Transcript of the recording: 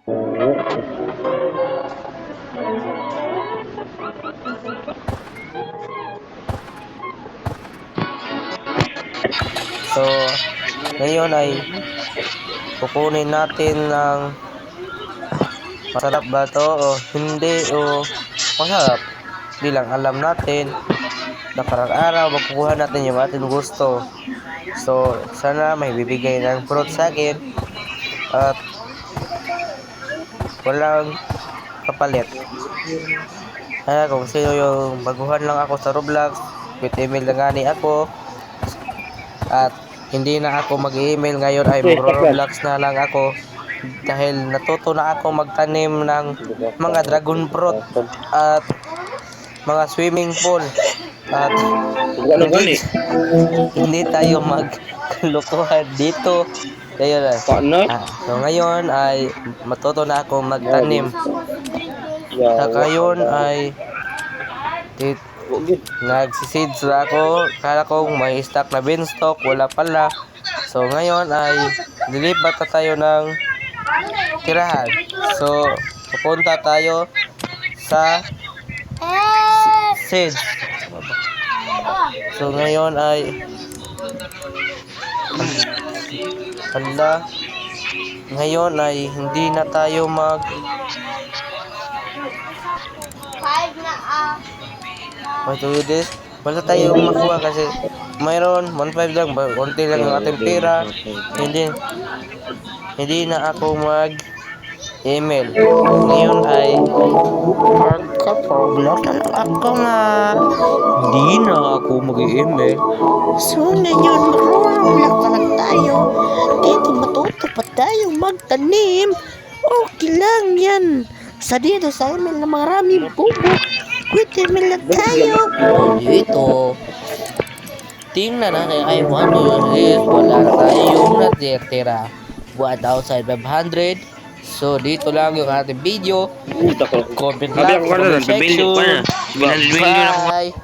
So, ngayon ay kukunin natin ng masarap ba to o hindi o masarap. Bilang alam natin na parang araw makukuha natin yung ating gusto. So, sana may bibigay ng fruit sa akin at walang kapalit. Kaya kung sino yung baguhan lang ako sa Roblox, with email na gani ako at hindi na ako mag-email ngayon ay magro-Roblox na lang ako dahil natuto na ako magtanim ng mga dragon fruit at mga swimming pool at hindi tayo magkalokohan dito. Kaya so ngayon ay matuto na ako magtanim. Sa ngayon ay nagsiseeds na ako. Kala kong may stock na beanstalk, wala pala. So ngayon ay lilipat na tayo ng tirahan. So pupunta tayo sa seeds. So ngayon ay ngayon ay hindi na tayo what to do this? Wala tayong makuha kasi mayroon 1.5 lang, konti lang ang ating pera. Hindi na ako mag-email. Ngayon ay magka-Roblox na lang ako nga. Hindi na ako mag-email. So ngayon mag-Roblox na lang tayo. Dito matuto pa tayo magtanim. Okay lang yan. Sa dito sa email na maraming bubo. Quit email lang tayo. Dito. Tingnan natin ay 1, 2, 3. Wala na tayong natitira. 1,500. So dito lang yung ating video. Comment lang sa comment section. Bye.